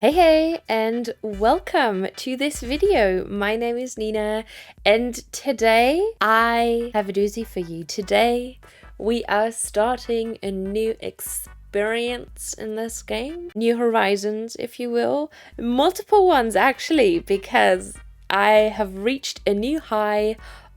Hey, and welcome to this video. My name is Nina, and today I have a doozy for you. Today, we are starting a new experience in this game. New horizons, if you will. Multiple ones, actually, because I have reached a new high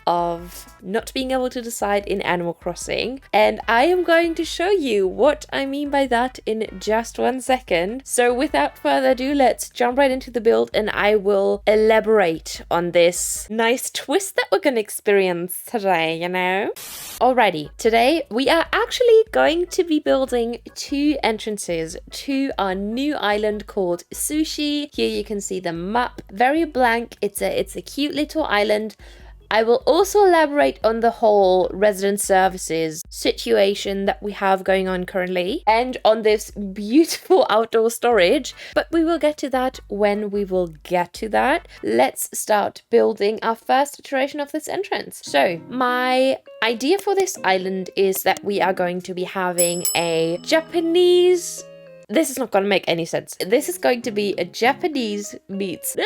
of not being able to decide in Animal Crossing, and I am going to show you what I mean by that in just 1 second. So without further ado, let's jump right into the build and I will elaborate on this nice twist that we're going to experience today, you know? Alrighty, today we are actually going to be building 2 entrances to our new island called Sushi. Here you can see the map, very blank. It's a cute little island. I will also elaborate on the whole resident services situation that we have going on currently and on this beautiful outdoor storage, but we will get to that when we will get to that. Let's start building our first iteration of this entrance. So my idea for this island is that we are going to be having a Japanese... This is not going to make any sense. This is going to be a Japanese meets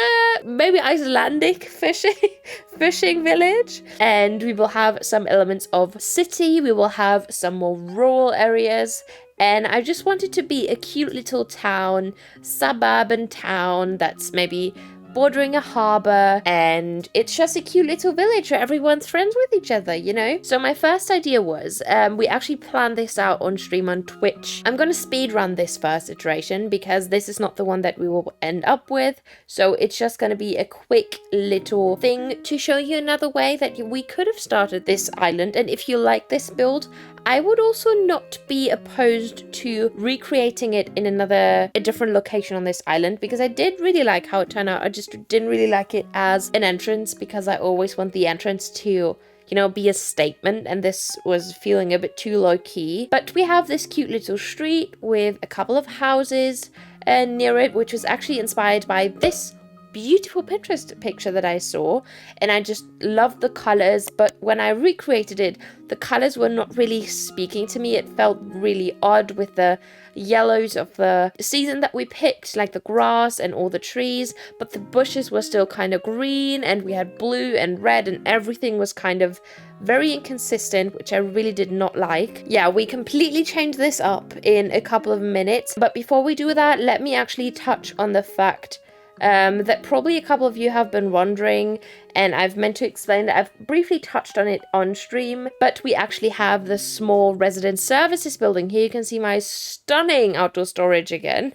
maybe Icelandic fishing village. And we will have some elements of city. We will have some more rural areas. And I just want it to be a cute little town, suburban town that's maybe bordering a harbour, and it's just a cute little village where everyone's friends with each other, you know? So my first idea was, we actually planned this out on stream on Twitch. I'm going to speed run this first iteration because this is not the one that we will end up with. So it's just going to be a quick little thing to show you another way that we could have started this island. And if you like this build, I would also not be opposed to recreating it in a different location on this island, because I did really like how it turned out. I just didn't really like it as an entrance because I always want the entrance to, you know, be a statement, and this was feeling a bit too low-key. But we have this cute little street with a couple of houses near it, which was actually inspired by this beautiful Pinterest picture that I saw, and I just loved the colors. But when I recreated it, the colors were not really speaking to me. It felt really odd with the yellows of the season that we picked, like the grass and all the trees, but the bushes were still kind of green, and we had blue and red, and everything was kind of very inconsistent, which I really did not like. Yeah, we completely changed this up in a couple of minutes, but before we do that, let me actually touch on the fact that probably a couple of you have been wondering, and I've meant to explain that. I've briefly touched on it on stream, but we actually have the small resident services building. Here you can see my stunning outdoor storage again,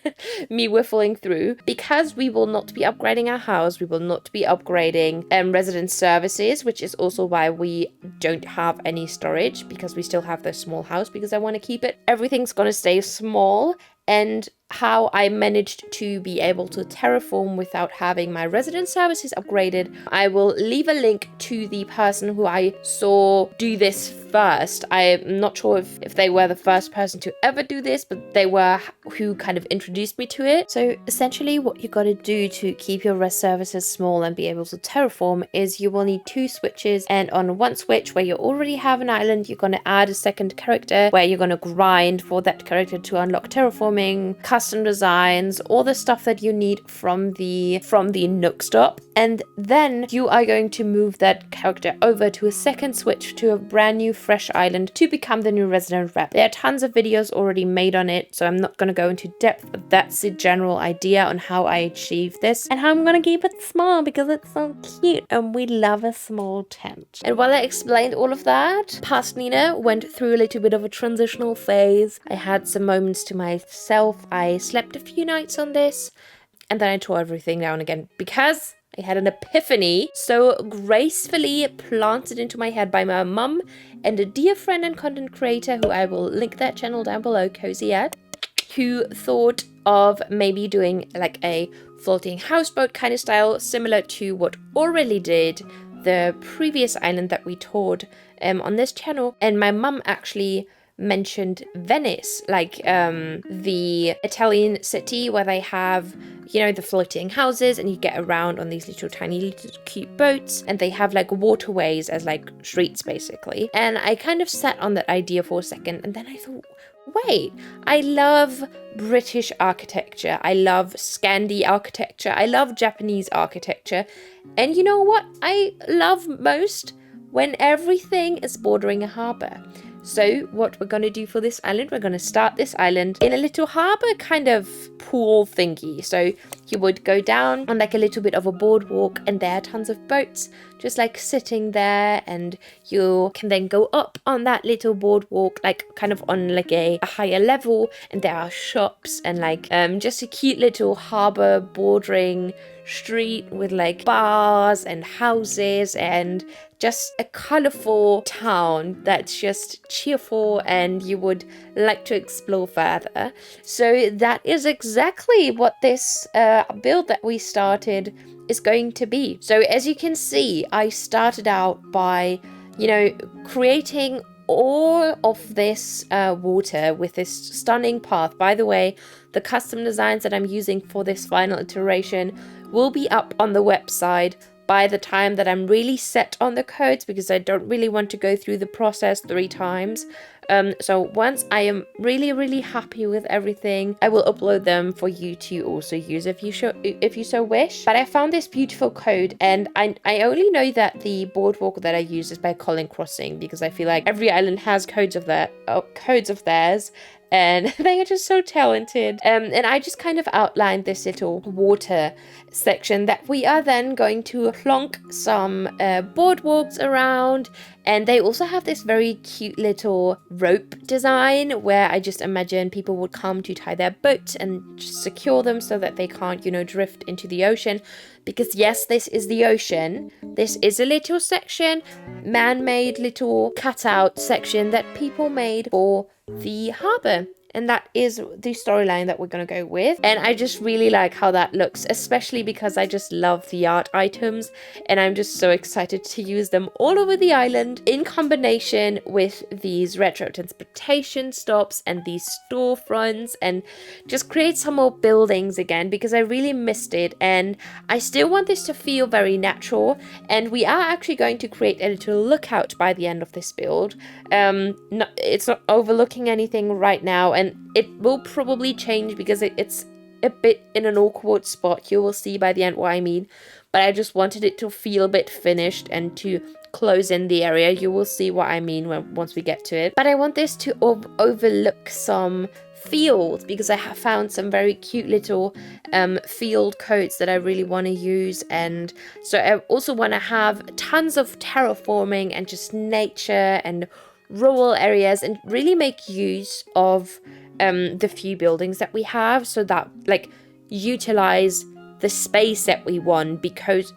me whiffling through. Because we will not be upgrading our house, we will not be upgrading resident services, which is also why we don't have any storage, because we still have this small house, because I want to keep it. Everything's going to stay small. And how I managed to be able to terraform without having my resident services upgraded, I will leave a link to the person who I saw do this first. I'm not sure if they were the first person to ever do this, but they were who kind of introduced me to it. So essentially what you got to do to keep your res services small and be able to terraform is you will need 2 switches, and on one switch where you already have an island, you're going to add a second character where you're going to grind for that character to unlock terraforming, custom designs, all the stuff that you need from the Nook stop. And then you are going to move that character over to a second switch to a brand new fresh island to become the new resident rep. There are tons of videos already made on it, so I'm not going to go into depth, but that's the general idea on how I achieve this and how I'm going to keep it small because it's so cute and we love a small tent. And while I explained all of that, past Nina went through a little bit of a transitional phase. I had some moments to myself. I slept a few nights on this, and then I tore everything down again because I had an epiphany so gracefully planted into my head by my mum and a dear friend and content creator who I will link that channel down below, Cosyette, who thought of maybe doing like a floating houseboat kind of style, similar to what Aurelie did, the previous island that we toured on this channel. And my mum actually mentioned Venice, like the Italian city where they have, you know, the floating houses and you get around on these little tiny little cute boats, and they have like waterways as like streets basically. And I kind of sat on that idea for a second, and then I thought, wait, I love British architecture, I love Scandi architecture, I love Japanese architecture, and you know what I love most? When everything is bordering a harbour. So what we're going to do for this island, we're going to start this island in a little harbour kind of pool thingy. So you would go down on like a little bit of a boardwalk, and there are tons of boats just like sitting there, and you can then go up on that little boardwalk, like kind of on like a higher level, and there are shops and like just a cute little harbour bordering street with like bars and houses and just a colorful town that's just cheerful and you would like to explore further. So that is exactly what this build that we started is going to be. So as you can see, I started out by, you know, creating all of this water with this stunning path. By the way, the custom designs that I'm using for this final iteration will be up on the website by the time that I'm really set on the codes, because I don't really want to go through the process 3 times. So once I am really happy with everything, I will upload them for you to also use if you so wish. But I found this beautiful code, and I only know that the boardwalk that I use is by Colin Crossing, because I feel like every island has codes of theirs. And they are just so talented. And I just kind of outlined this little water section that we are then going to plonk some boardwalks around. And they also have this very cute little rope design where I just imagine people would come to tie their boats and just secure them so that they can't, you know, drift into the ocean. Because yes, this is the ocean. This is a little section, man-made little cutout section that people made for the harbour. And that is the storyline that we're going to go with. And I just really like how that looks, especially because I just love the art items. And I'm just so excited to use them all over the island in combination with these retro transportation stops and these storefronts, and just create some more buildings again, because I really missed it. And I still want this to feel very natural. And we are actually going to create a little lookout by the end of this build. It's not overlooking anything right now, and it will probably change because it's a bit in an awkward spot. You will see by the end what I mean, but I just wanted it to feel a bit finished and to close in the area. You will see what I mean once we get to it. But I want this to overlook some fields, because I have found some very cute little field codes that I really want to use. And so I also want to have tons of terraforming and just nature and rural areas, and really make use of the few buildings that we have, so that like utilize the space that we want, because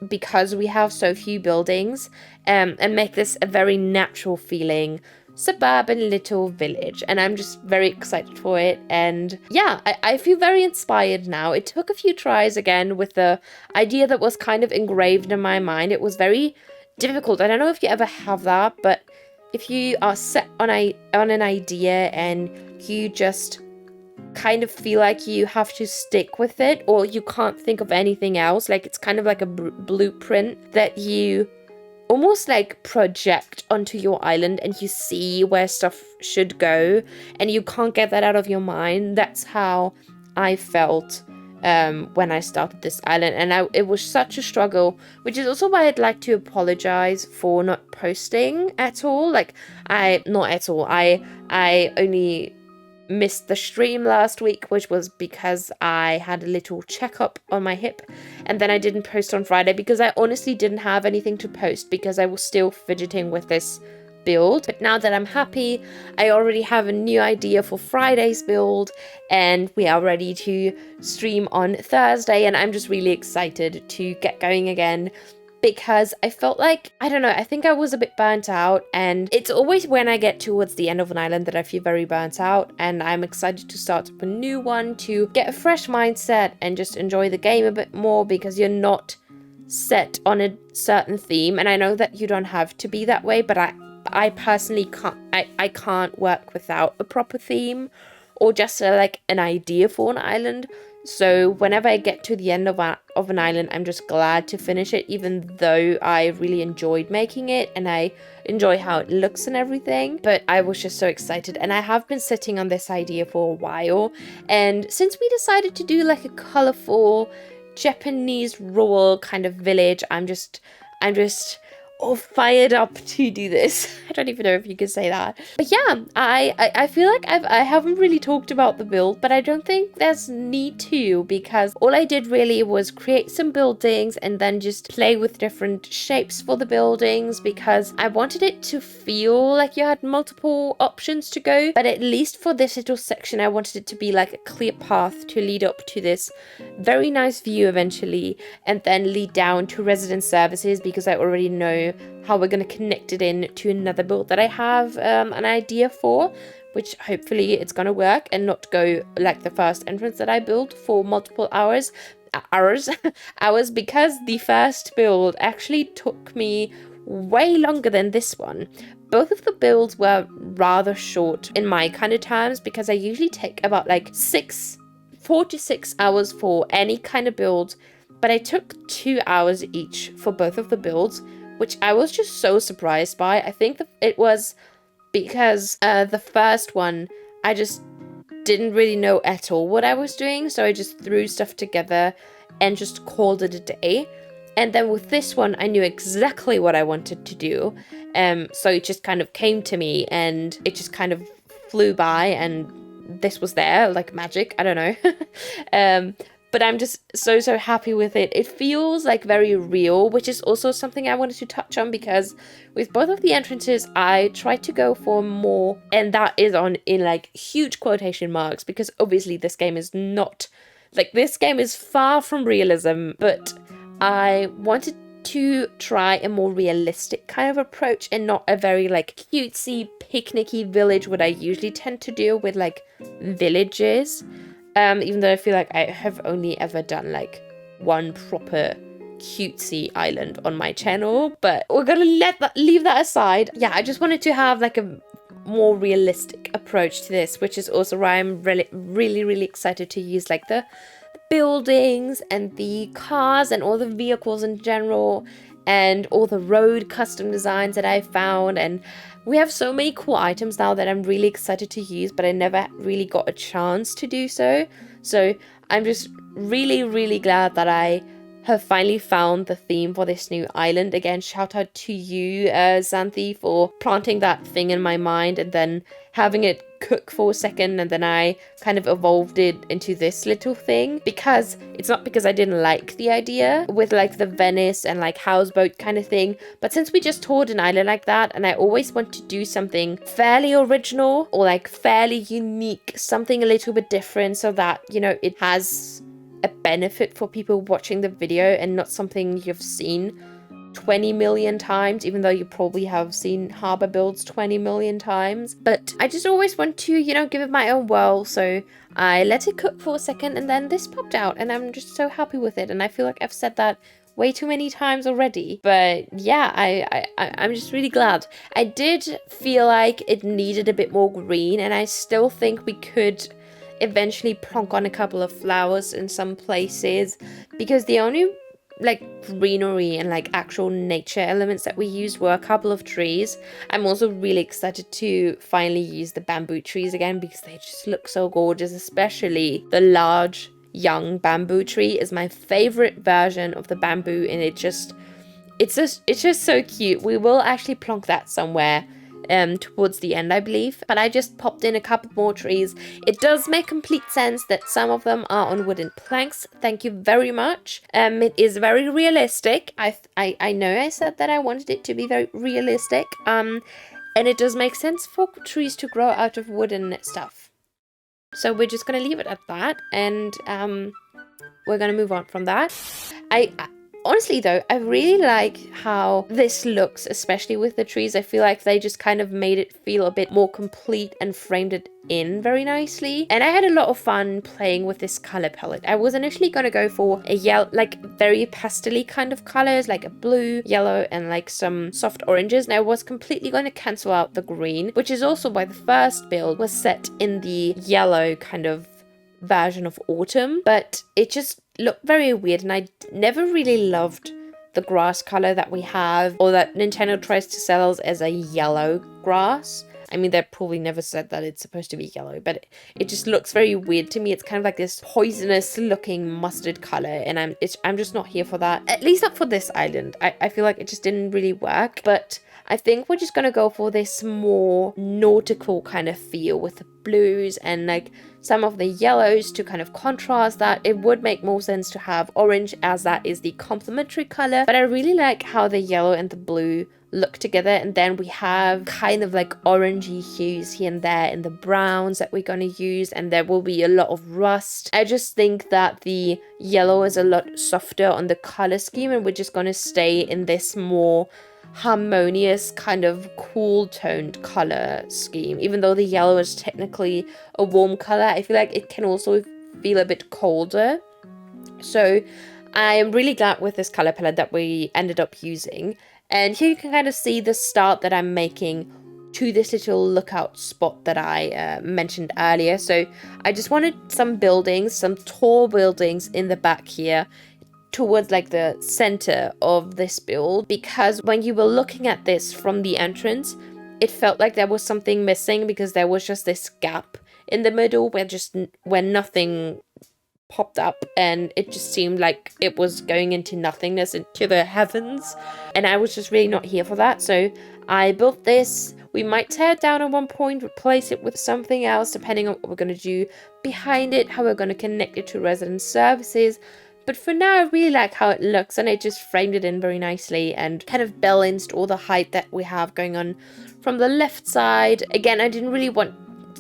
we have so few buildings, and make this a very natural feeling suburban little village. And I'm just very excited for it. And yeah, I feel very inspired now. It took a few tries again with the idea that was kind of engraved in my mind. It was very difficult. I don't know if you ever have that, but if you are set on an idea and you just kind of feel like you have to stick with it, or you can't think of anything else, like it's kind of like a blueprint that you almost like project onto your island, and you see where stuff should go and you can't get that out of your mind. That's how I felt when I started this island, and it was such a struggle, which is also why I'd like to apologize for not posting at all. Like I only missed the stream last week, which was because I had a little checkup on my hip, and then I didn't post on Friday because I honestly didn't have anything to post, because I was still fidgeting with this build. But now that I'm happy, I already have a new idea for Friday's build, and we are ready to stream on Thursday, and I'm just really excited to get going again, because I felt like, I don't know, I think I was a bit burnt out, and it's always when I get towards the end of an island that I feel very burnt out, and I'm excited to start up a new one to get a fresh mindset and just enjoy the game a bit more, because you're not set on a certain theme. And I know that you don't have to be that way, but I personally can't, I can't work without a proper theme or just like an idea for an island. So whenever I get to the end of an island, I'm just glad to finish it, even though I really enjoyed making it and I enjoy how it looks and everything. But I was just so excited, and I have been sitting on this idea for a while. And since we decided to do like a colorful Japanese rural kind of village, I'm just all fired up to do this. I don't even know if you could say that. But yeah, I feel like I haven't really talked about the build, but I don't think there's need to, because all I did really was create some buildings and then just play with different shapes for the buildings, because I wanted it to feel like you had multiple options to go. But at least for this little section, I wanted it to be like a clear path to lead up to this very nice view eventually, and then lead down to resident services, because I already know how we're going to connect it in to another build that I have an idea for, which hopefully it's going to work and not go like the first entrance that I built for multiple hours, because the first build actually took me way longer than this one. Both of the builds were rather short in my kind of terms, because I usually take about like 4 to 6 hours for any kind of build, but I took 2 hours each for both of the builds, which I was just so surprised by. I think that it was because the first one, I just didn't really know at all what I was doing, so I just threw stuff together and just called it a day. And then with this one, I knew exactly what I wanted to do, so it just kind of came to me, and it just kind of flew by, and this was there like magic. I don't know. But I'm just so happy with it. It feels like very real, which is also something I wanted to touch on, because with both of the entrances, I tried to go for more, and that is in like huge quotation marks, because obviously this game is not, like, this game is far from realism, but I wanted to try a more realistic kind of approach, and not a very like cutesy picnicky village, what I usually tend to do with like villages. Even though I feel like I have only ever done like one proper cutesy island on my channel, but we're gonna leave that aside. Yeah, I just wanted to have like a more realistic approach to this, which is also why I'm really excited to use like the buildings and the cars and all the vehicles in general, and all the road custom designs that I found. And we have so many cool items now that I'm really excited to use, but I never really got a chance to do so. So I'm just really glad that I have finally found the theme for this new island. Again, shout out to you, Xanthi, for planting that thing in my mind and then having it cook for a second, and then I kind of evolved it into this little thing, because it's not because I didn't like the idea with like the Venice and like houseboat kind of thing, but since we just toured an island like that, and I always want to do something fairly original or like fairly unique, something a little bit different, so that, you know, it has a benefit for people watching the video and not something you've seen 20 million times, even though you probably have seen Harbour builds 20 million times. But I just always want to, you know, give it my own whirl, so I let it cook for a second, and then this popped out, and I'm just so happy with it. And I feel like I've said that way too many times already, but yeah, I'm just really glad. I did feel like it needed a bit more green, and I still think we could eventually plonk on a couple of flowers in some places, because the only like greenery and like actual nature elements that we used were a couple of trees. I'm also really excited to finally use the bamboo trees again, because they just look so gorgeous, especially the large young bamboo tree is my favorite version of the bamboo, and it's just so cute. We will actually plonk that somewhere towards the end, I believe, but I just popped in a couple more trees. It does make complete sense that some of them are on wooden planks. Thank you very much. It is very realistic. I know I said that I wanted it to be very realistic, and it does make sense for trees to grow out of wooden stuff. So we're just gonna leave it at that, and we're gonna move on from that. Honestly though, I really like how this looks, especially with the trees. I feel like they just kind of made it feel a bit more complete and framed it in very nicely. And I had a lot of fun playing with this color palette. I was initially going to go for a yellow, like very pastel-y kind of colors, like a blue, yellow, and like some soft oranges. And I was completely going to cancel out the green, which is also why the first build was set in the yellow kind of version of autumn, but it just looked very weird, and I never really loved the grass color that we have, or that Nintendo tries to sell us as a yellow grass. I mean, they probably never said that it's supposed to be yellow, but it just looks very weird to me. It's kind of like this poisonous looking mustard color, and I'm just not here for that. At least not for this island. I feel like it just didn't really work, but I think we're just gonna go for this more nautical kind of feel with the blues and like some of the yellows to kind of contrast that. It would make more sense to have orange, as that is the complementary color, but I really like how the yellow and the blue look together, and then we have kind of like orangey hues here and there in the browns that we're going to use, and there will be a lot of rust. I just think that the yellow is a lot softer on the color scheme, and we're just going to stay in this more harmonious kind of cool toned color scheme. Even though the yellow is technically a warm color, I feel like it can also feel a bit colder. So I am really glad with this color palette that we ended up using. And here you can kind of see the start that I'm making to this little lookout spot that I mentioned earlier. So I just wanted some buildings, some tall buildings in the back here towards like the center of this build, because when you were looking at this from the entrance, it felt like there was something missing, because there was just this gap in the middle where nothing popped up, and it just seemed like it was going into nothingness, into the heavens, and I was just really not here for that. So I built this. We might tear it down at one point, replace it with something else depending on what we're going to do behind it, how we're going to connect it to resident services. But for now, I really like how it looks, and it just framed it in very nicely and kind of balanced all the height that we have going on from the left side. Again, I didn't really want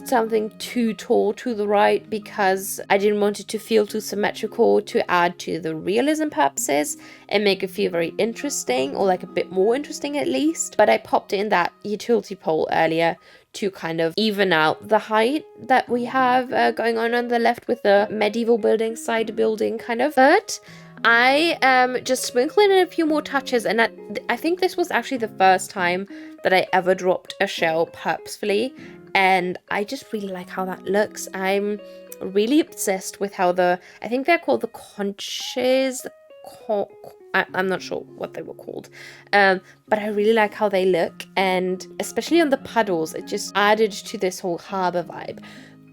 something too tall to the right, because I didn't want it to feel too symmetrical to add to the realism purposes and make it feel very interesting, or like a bit more interesting at least. But I popped in that utility pole earlier to kind of even out the height that we have going on the left with the medieval building, side building kind of. But I just sprinkling in a few more touches, and I think this was actually the first time that I ever dropped a shell purposefully, and I just really like how that looks. I'm really obsessed with how I think they're called the conches, I'm not sure what they were called, but I really like how they look, and especially on the puddles, it just added to this whole harbour vibe.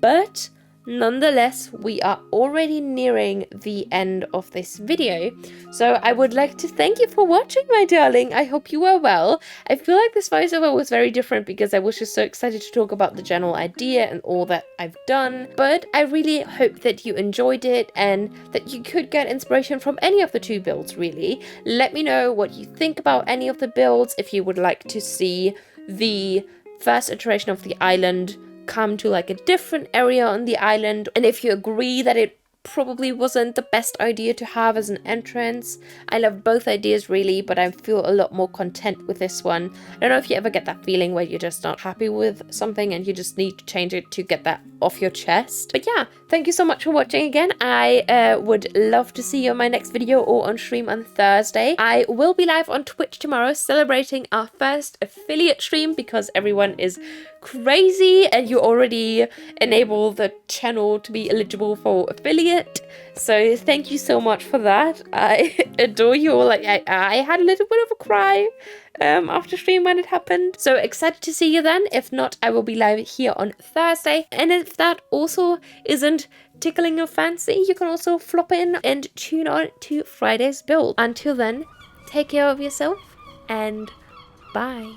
But nonetheless, we are already nearing the end of this video, so I would like to thank you for watching, my darling. I hope you are well. I feel like this voiceover was very different because I was just so excited to talk about the general idea and all that I've done, but I really hope that you enjoyed it and that you could get inspiration from any of the two builds, really. Let me know what you think about any of the builds, if you would like to see the first iteration of the island come to like a different area on the island, and if you agree that it probably wasn't the best idea to have as an entrance. I love both ideas really, but I feel a lot more content with this one. I don't know if you ever get that feeling where you're just not happy with something and you just need to change it to get that off your chest. But yeah, thank you so much for watching again. I would love to see you on my next video or on stream on Thursday. I will be live on Twitch tomorrow celebrating our first affiliate stream because everyone is crazy and you already enable the channel to be eligible for affiliate. So thank you so much for that. I adore you all. Like I had a little bit of a cry after stream when it happened. So excited to see you then. If not, I will be live here on Thursday. And if that also isn't tickling your fancy, you can also flop in and tune on to Friday's build. Until then, take care of yourself and bye.